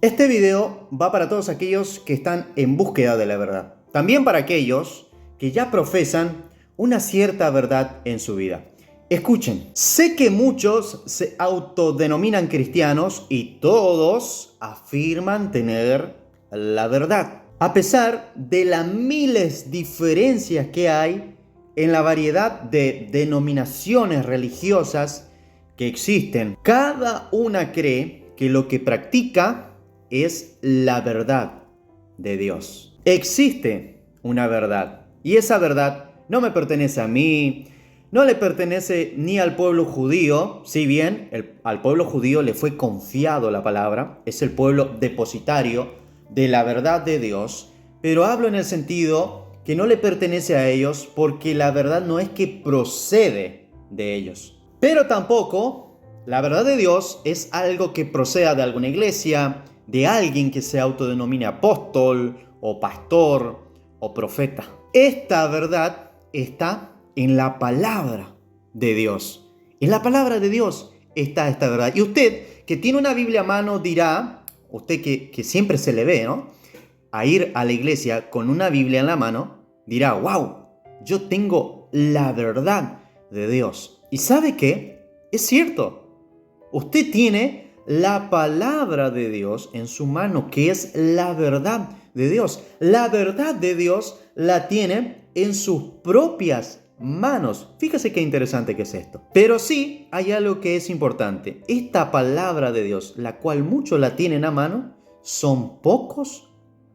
Este video va para todos aquellos que están en búsqueda de la verdad. También para aquellos que ya profesan una cierta verdad en su vida. Escuchen, sé que muchos se autodenominan cristianos y todos afirman tener la verdad. A pesar de las miles diferencias que hay en la variedad de denominaciones religiosas que existen, cada una cree que lo que practica es la verdad de Dios. Existe una verdad y esa verdad no me pertenece a mí, no le pertenece ni al pueblo judío, si bien al pueblo judío le fue confiado la palabra, es el pueblo depositario de la verdad de Dios, pero hablo en el sentido que no le pertenece a ellos porque la verdad no es que procede de ellos. Pero tampoco la verdad de Dios es algo que proceda de alguna iglesia, de alguien que se autodenomine apóstol o pastor o profeta. Esta verdad está en la palabra de Dios. En la palabra de Dios está esta verdad. Y usted que tiene una Biblia a mano dirá, usted que siempre se le ve, ¿no?, a ir a la iglesia con una Biblia en la mano, dirá, wow, yo tengo la verdad de Dios. ¿Y sabe qué? Es cierto. Usted tiene la palabra de Dios en su mano, que es la verdad de Dios. La verdad de Dios la tiene en sus propias manos. Fíjese qué interesante que es esto. Pero sí hay algo que es importante. Esta palabra de Dios, la cual muchos la tienen a mano, son pocos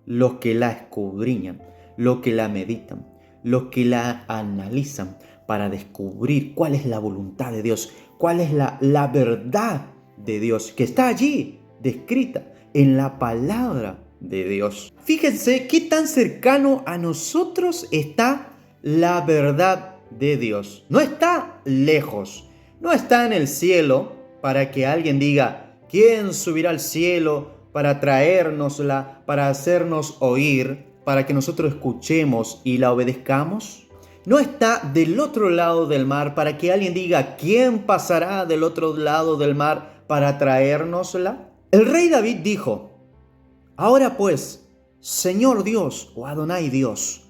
los que la escudriñan, los que la meditan, los que la analizan para descubrir cuál es la voluntad de Dios, cuál es la verdad de Dios que está allí descrita en la palabra de Dios. Fíjense qué tan cercano a nosotros está la verdad de Dios. No está lejos, no está en el cielo para que alguien diga, ¿quién subirá al cielo para traérnosla, para hacernos oír, para que nosotros escuchemos y la obedezcamos? No está del otro lado del mar para que alguien diga, ¿quién pasará del otro lado del mar para traérnosla? El rey David dijo, ahora pues, Señor Dios o Adonai Dios,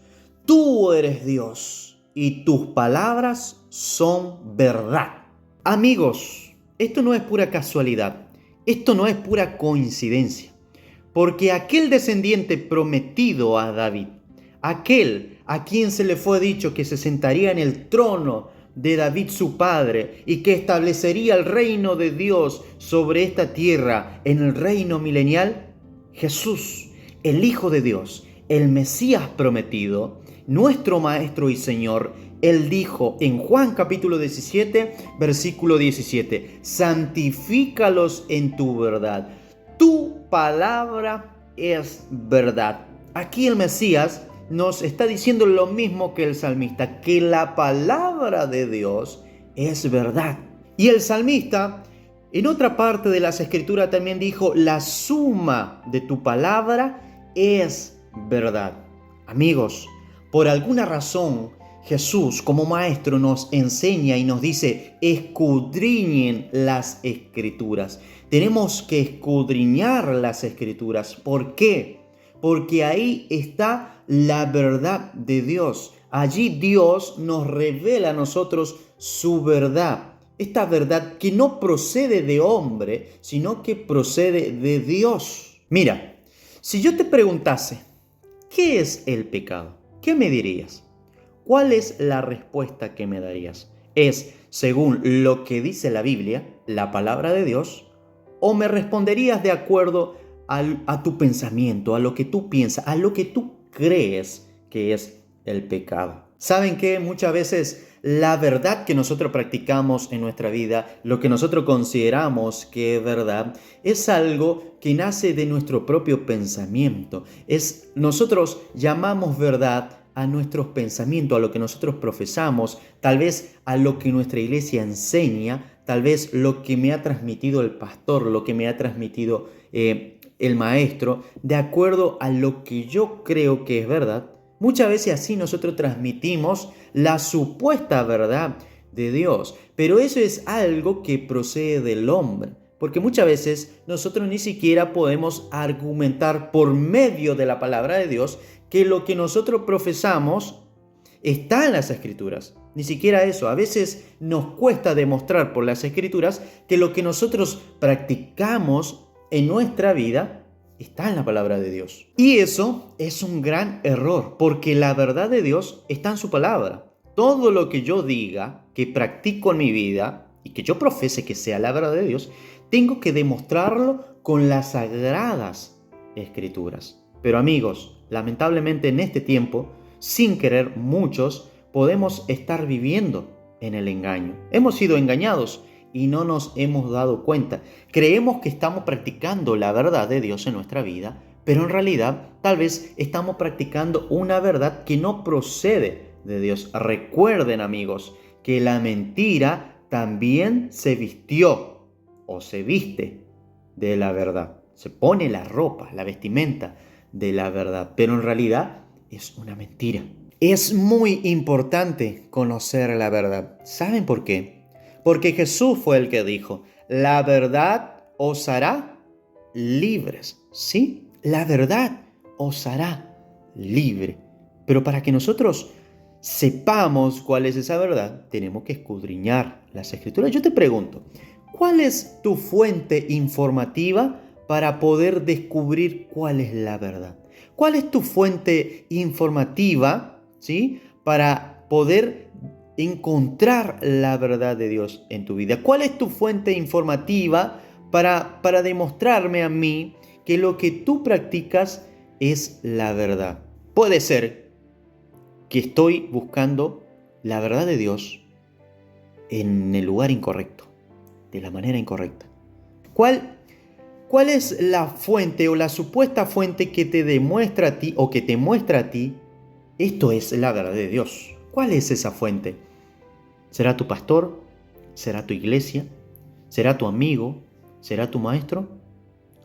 tú eres Dios y tus palabras son verdad. Amigos, esto no es pura casualidad. Esto no es pura coincidencia, porque aquel descendiente prometido a David, aquel a quien se le fue dicho que se sentaría en el trono de David su padre y que establecería el reino de Dios sobre esta tierra en el reino milenial, Jesús, el Hijo de Dios, el Mesías prometido, nuestro Maestro y Señor, Él dijo en Juan capítulo 17, versículo 17, santifícalos en tu verdad. Tu palabra es verdad. Aquí el Mesías nos está diciendo lo mismo que el salmista, que la palabra de Dios es verdad. Y el salmista, en otra parte de las Escrituras también dijo, la suma de tu palabra es verdad. Amigos, por alguna razón, Jesús como maestro nos enseña y nos dice, escudriñen las Escrituras. Tenemos que escudriñar las Escrituras. ¿Por qué? Porque ahí está la verdad de Dios. Allí Dios nos revela a nosotros su verdad. Esta verdad que no procede de hombre, sino que procede de Dios. Mira, si yo te preguntase, ¿qué es el pecado? ¿Qué me dirías? ¿Cuál es la respuesta que me darías? ¿Es según lo que dice la Biblia, la palabra de Dios? ¿O me responderías de acuerdo a tu pensamiento, a lo que tú piensas, a lo que tú crees que es el pecado? ¿Saben qué? Muchas veces la verdad que nosotros practicamos en nuestra vida, lo que nosotros consideramos que es verdad, es algo que nace de nuestro propio pensamiento. Nosotros llamamos verdad a nuestros pensamientos, a lo que nosotros profesamos, tal vez a lo que nuestra iglesia enseña, tal vez lo que me ha transmitido el pastor, lo que me ha transmitido el maestro, de acuerdo a lo que yo creo que es verdad. Muchas veces así nosotros transmitimos la supuesta verdad de Dios, pero eso es algo que procede del hombre, Porque muchas veces nosotros ni siquiera podemos argumentar por medio de la palabra de Dios que lo que nosotros profesamos está en las Escrituras. Ni siquiera eso. A veces nos cuesta demostrar por las Escrituras que lo que nosotros practicamos en nuestra vida está en la palabra de Dios. Y eso es un gran error, porque la verdad de Dios está en su palabra. Todo lo que yo diga, que practico en mi vida y que yo profese que sea la verdad de Dios, tengo que demostrarlo con las sagradas Escrituras. Pero amigos, lamentablemente en este tiempo, sin querer, muchos podemos estar viviendo en el engaño. Hemos sido engañados y no nos hemos dado cuenta. Creemos que estamos practicando la verdad de Dios en nuestra vida, pero en realidad tal vez estamos practicando una verdad que no procede de Dios. Recuerden, amigos, que la mentira también se vistió o se viste de la verdad. Se pone la ropa, la vestimenta de la verdad, pero en realidad es una mentira. Es muy importante conocer la verdad. ¿Saben por qué? Porque Jesús fue el que dijo, la verdad os hará libres. ¿Sí? La verdad os hará libre. Pero para que nosotros sepamos cuál es esa verdad, tenemos que escudriñar las Escrituras. Yo te pregunto, ¿cuál es tu fuente informativa para poder descubrir cuál es la verdad? ¿Cuál es tu fuente informativa, ¿sí?, para poder encontrar la verdad de Dios en tu vida? ¿Cuál es tu fuente informativa para demostrarme a mí que lo que tú practicas es la verdad? Puede ser que estoy buscando la verdad de Dios en el lugar incorrecto, de la manera incorrecta. ¿Cuál es la fuente o la supuesta fuente que te demuestra a ti o que te muestra a ti esto es la verdad de Dios? ¿Cuál es esa fuente? ¿Será tu pastor? ¿Será tu iglesia? ¿Será tu amigo? ¿Será tu maestro?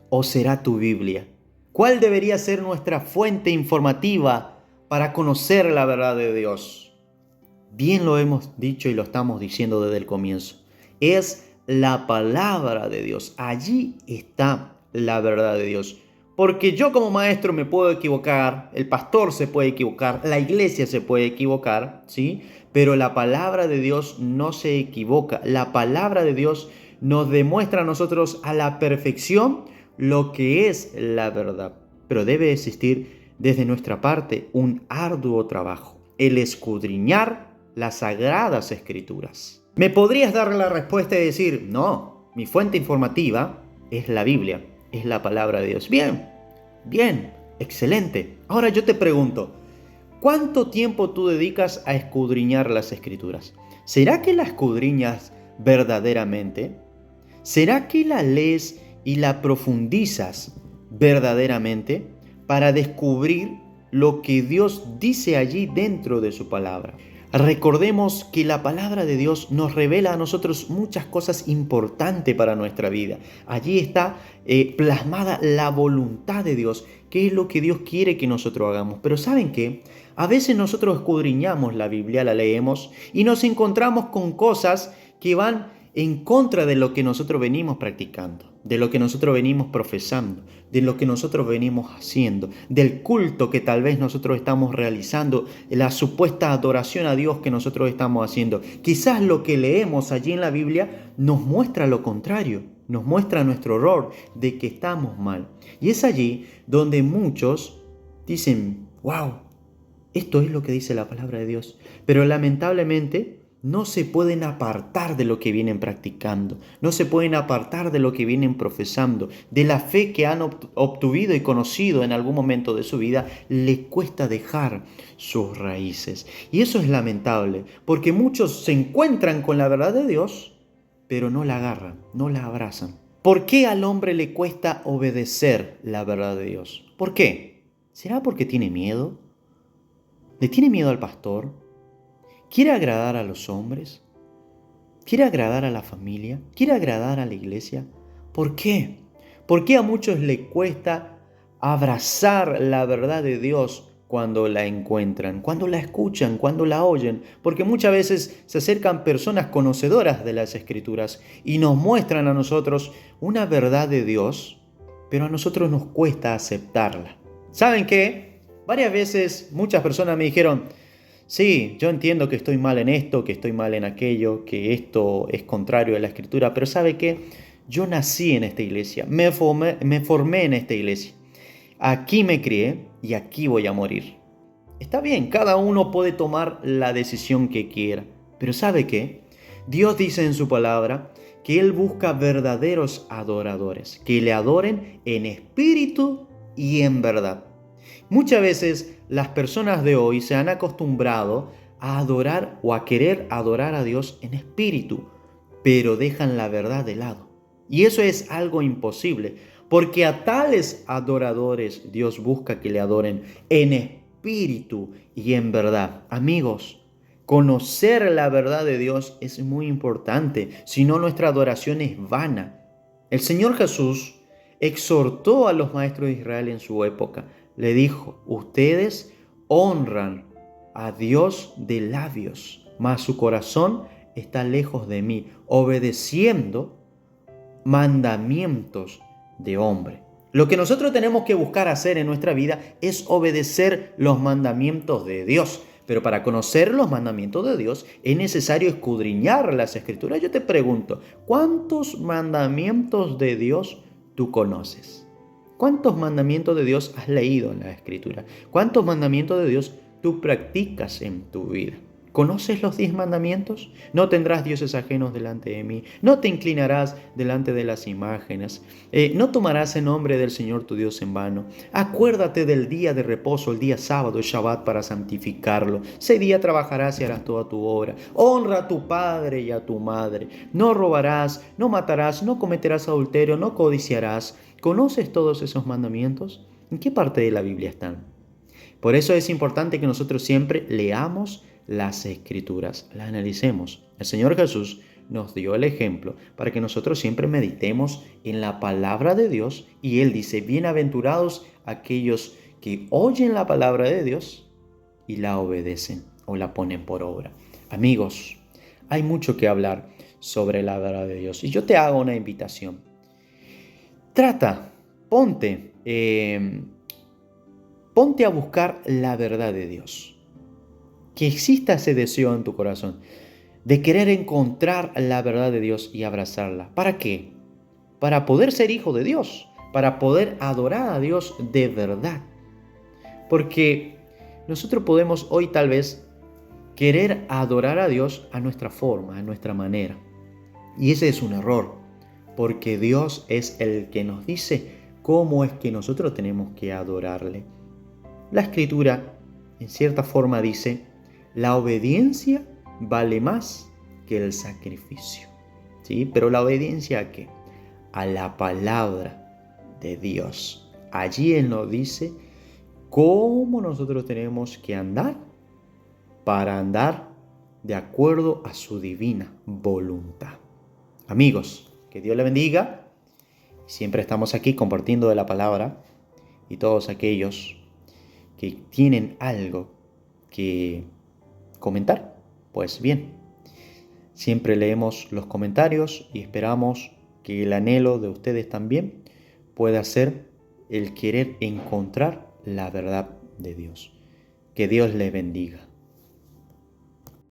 ¿O será tu Biblia? ¿Cuál debería ser nuestra fuente informativa para conocer la verdad de Dios? Bien lo hemos dicho y lo estamos diciendo desde el comienzo. Es la palabra de Dios. Allí está la verdad de Dios. Porque yo como maestro me puedo equivocar, el pastor se puede equivocar, la iglesia se puede equivocar, ¿sí? Pero la palabra de Dios no se equivoca. La palabra de Dios nos demuestra a nosotros a la perfección lo que es la verdad. Pero debe existir desde nuestra parte un arduo trabajo, el escudriñar las sagradas Escrituras. Me podrías dar la respuesta y decir, no, mi fuente informativa es la Biblia, es la palabra de Dios. Bien, excelente. Ahora yo te pregunto, ¿cuánto tiempo tú dedicas a escudriñar las Escrituras? ¿Será que la escudriñas verdaderamente? ¿Será que la lees y la profundizas verdaderamente para descubrir lo que Dios dice allí dentro de su palabra? Recordemos que la palabra de Dios nos revela a nosotros muchas cosas importantes para nuestra vida. Allí está plasmada la voluntad de Dios, qué es lo que Dios quiere que nosotros hagamos. Pero ¿saben qué? A veces nosotros escudriñamos la Biblia, la leemos y nos encontramos con cosas que van en contra de lo que nosotros venimos practicando, de lo que nosotros venimos profesando, de lo que nosotros venimos haciendo, del culto que tal vez nosotros estamos realizando, la supuesta adoración a Dios que nosotros estamos haciendo. Quizás lo que leemos allí en la Biblia nos muestra lo contrario, nos muestra nuestro error de que estamos mal. Y es allí donde muchos dicen, wow, esto es lo que dice la palabra de Dios. Pero lamentablemente no se pueden apartar de lo que vienen practicando, no se pueden apartar de lo que vienen profesando, de la fe que han obtenido y conocido en algún momento de su vida. Les cuesta dejar sus raíces. Y eso es lamentable, porque muchos se encuentran con la verdad de Dios, pero no la agarran, no la abrazan. ¿Por qué al hombre le cuesta obedecer la verdad de Dios? ¿Por qué? ¿Será porque tiene miedo? ¿Le tiene miedo al pastor? ¿Quiere agradar a los hombres? ¿Quiere agradar a la familia? ¿Quiere agradar a la iglesia? ¿Por qué? ¿Por qué a muchos les cuesta abrazar la verdad de Dios cuando la encuentran, cuando la escuchan, cuando la oyen, porque muchas veces se acercan personas conocedoras de las Escrituras y nos muestran a nosotros una verdad de Dios, pero a nosotros nos cuesta aceptarla. ¿Saben qué? Varias veces muchas personas me dijeron, sí, yo entiendo que estoy mal en esto, que estoy mal en aquello, que esto es contrario a la Escritura, pero ¿sabe qué? Yo nací en esta iglesia, me formé en esta iglesia. Aquí me crié y aquí voy a morir. Está bien, cada uno puede tomar la decisión que quiera, pero ¿sabe qué? Dios dice en su palabra que Él busca verdaderos adoradores, que le adoren en espíritu y en verdad. Muchas veces las personas de hoy se han acostumbrado a adorar o a querer adorar a Dios en espíritu, pero dejan la verdad de lado. Y eso es algo imposible, porque a tales adoradores Dios busca que le adoren en espíritu y en verdad. Amigos, conocer la verdad de Dios es muy importante, si no nuestra adoración es vana. El Señor Jesús exhortó a los maestros de Israel en su época. Le dijo, ustedes honran a Dios de labios, mas su corazón está lejos de mí, obedeciendo mandamientos de hombre. Lo que nosotros tenemos que buscar hacer en nuestra vida es obedecer los mandamientos de Dios. Pero para conocer los mandamientos de Dios es necesario escudriñar las Escrituras. Yo te pregunto, ¿cuántos mandamientos de Dios tú conoces? ¿Cuántos mandamientos de Dios has leído en la Escritura? ¿Cuántos mandamientos de Dios tú practicas en tu vida? ¿Conoces los 10 mandamientos? No tendrás dioses ajenos delante de mí. No te inclinarás delante de las imágenes. No tomarás el nombre del Señor tu Dios en vano. Acuérdate del día de reposo, el día sábado, el Shabbat, para santificarlo. Ese día trabajarás y harás toda tu obra. Honra a tu padre y a tu madre. No robarás, no matarás, no cometerás adulterio, no codiciarás. ¿Conoces todos esos mandamientos? ¿En qué parte de la Biblia están? Por eso es importante que nosotros siempre leamos las Escrituras, las analicemos. El Señor Jesús nos dio el ejemplo para que nosotros siempre meditemos en la palabra de Dios, y Él dice, bienaventurados aquellos que oyen la palabra de Dios y la obedecen o la ponen por obra. Amigos, hay mucho que hablar sobre la verdad de Dios, y yo te hago una invitación. Ponte a buscar la verdad de Dios. Que exista ese deseo en tu corazón de querer encontrar la verdad de Dios y abrazarla. ¿Para qué? Para poder ser hijo de Dios, para poder adorar a Dios de verdad. Porque nosotros podemos hoy tal vez querer adorar a Dios a nuestra forma, a nuestra manera. Y ese es un error, porque Dios es el que nos dice cómo es que nosotros tenemos que adorarle. La Escritura, en cierta forma, dice, la obediencia vale más que el sacrificio. ¿Sí? Pero ¿la obediencia a qué? A la palabra de Dios. Allí Él nos dice cómo nosotros tenemos que andar para andar de acuerdo a su divina voluntad. Amigos, que Dios le bendiga. Siempre estamos aquí compartiendo de la palabra, y todos aquellos que tienen algo que comentar, pues bien, siempre leemos los comentarios y esperamos que el anhelo de ustedes también pueda ser el querer encontrar la verdad de Dios. Que Dios les bendiga.